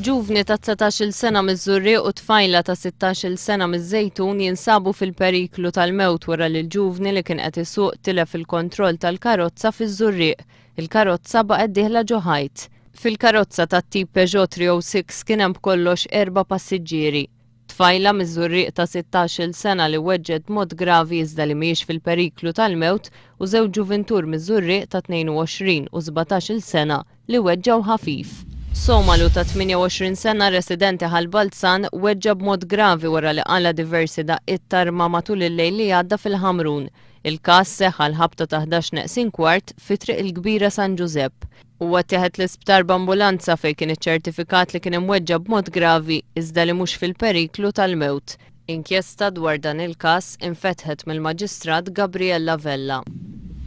Ġuvni ta' 19-il sena miż-Żurrieq u tfajla ta' 16-il sena miż-Żejtun jinsabu fil-periklu tal-mewt wara li l-ġuvni li kien qed isuq tilef il-kontroll tal-karozza fiż-Żurrieq. Il-karozza baqgħet dieħla ġo ħajt. Fil-karozza tat-tip Peugeot 306 kien hemm b'kollox 4 passiġġieri. Tfajla miż-Żurrieq ta' 16-il sena li weġġet mod gravi iżda li mhijiex fil-periklu tal-mewt u żewġ ġuventur miż-Żurrieq ta' 22 u 17-il sena li weġġew ħafif. Somalu ta' 28 sena residenti ħal-Balzan weġġa b'mod gravi wara li qala diversi daqqiet tarma matul il-lejl li għadda fil-Ħamrun. Il-każ seħħ l-ħabta ta' 11:15 fi triq il-Kbira San Giuseppe. Huwa ttieħed l-isptar b'ambulanza fejn kien iċċertifikat li kien imweġġa b'mod gravi iżda li mhux fil-periklu tal-mewt. Inkjesta dwar dan il-każ infetħet mill-Maġistrat Gabriella Vella.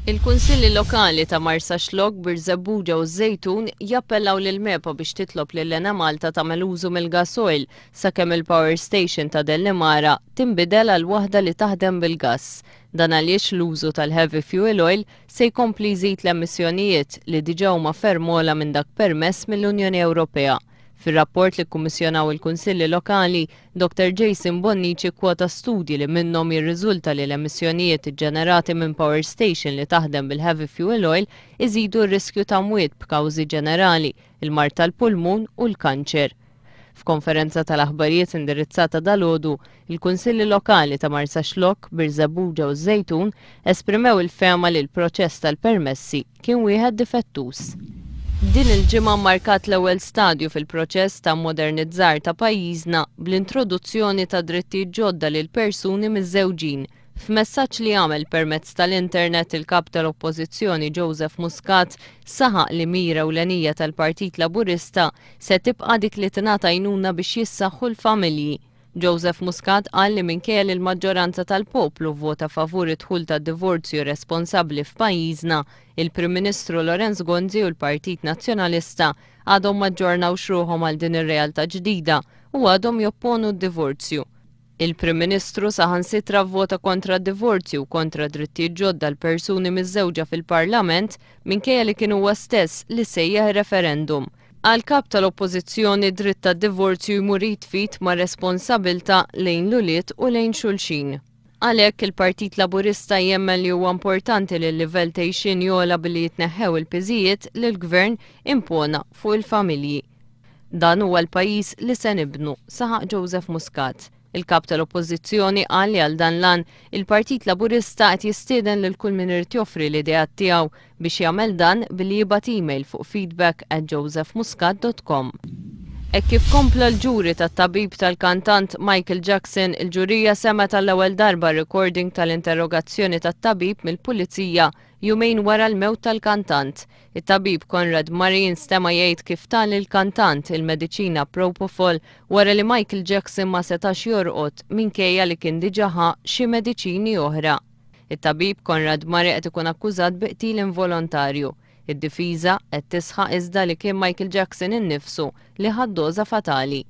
Il-Kunsilli Lokali ta' Marsaxlokk, Birzebbuġa u Żejtun jappellaw lil MEPA biex titlob lil Ena Malta tagħmel użu mill-gasoil sakemm il-power station ta' Dellimara tinbidel għal waħda li taħdem bil-gass. Dan għaliex l-użu tal-heavy fuel oil se jkompli jżid l-emissjonijiet li diġà huma ferm ogħla minn dak permess mill-Unjoni Ewropea. Fir-rapport li kkummissjonaw il-Kunsilli Lokali, Dr. Jason Bonnici kwota studji li minnhom jirriżulta li l-emissjonijiet ġenerati minn power station li taħdem bil-heavy fuel oil iżidu r-riskju ta' mwiet b'kawżi ġenerali, il-mart tal-pulmun u l-kanċer. F'konferenza tal-aħbarijiet indirizzata dalgħodu, il-Kunsilli Lokali ta' Marsaxlokk, Birzebbuġa u Żejtun esprimew il-fehma li l-proċess tal-permessi kien wieħed difettuż. Din il-ġimgħa markat l-ewwel stadju fil-proċess ta' modernizzar ta' pajjiżna bl-introduzzjoni ta' drittijiet ġodda lil persuni miż-żewġin. F'messaġġ li għamel permezz tal-internet il-kap tal-Oppożizzjoni Joseph Muscat saħaq li mira ewlenija tal-Partit Laburista se tibqa' dik li tingħata għajnuna biex jissaħħu l-familji. Joseph Muscat qal li minkejja li l-maġġoranza tal-poplu vvota favur id-dħul tad-divorzju responsabbli f'pajjiżna, il-Prim Ministru Lorenz Gonzi u l-Partit Nazzjonalista għadhom ma ġġornawx ruħhom għal din ir-realtà ġdida u għadhom jopponu d-divorzju. Il-Prim Ministru saħansitra vvota kontra d-divorzju u kontra drittijiet ġodda l-persuni miż-żewġa fil-Parlament minkejja li kien huwa stess li sejjaħ referendum. Għal-kap tal-Oppożizzjoni dritt tad-divorzju jmur jitfit ma' responsabilta lejn l-uliet u lejn xulxin. Għalhekk il-Partit Laburista jemmen li huwa importanti li l-livell tgħixin jogħla billi jitneħħew il-piżijiet li l-Gvern impona fuq il-familji. Dan huwa l-pajjiż li se nibnu, saħaq Joseph Muscat. Il-kap tal-Oppożizzjoni qal li għal dan lan il-Partit Laburista qed jistieden lil kull min irid joffri l-ideat tiegħu biex jagħmel dan billi jibgħat email fuq feedback@josephmuscat.com. Hekk kif kompla l-ġuri tat-tabib tal-kantant Michael Jackson, il-ġurija semet tal-ewwel darba recording tal-interrogazzjoni tat-tabib mill-pulizija jumejn wara l-mewt tal-kantant. It-tabib Conrad Murray instema jgħid kif tal il-kantant il-mediċina Propofol wara li Michael Jackson ma setax jorqod minkejja li kien diġà ħa xi mediċini oħra. It-tabib Conrad Murray qed ikun akkużat biqtil involontarju. Id-difiża qed tisħaq iżda li kien Michael Jackson innifsu li ħadd doża fatali.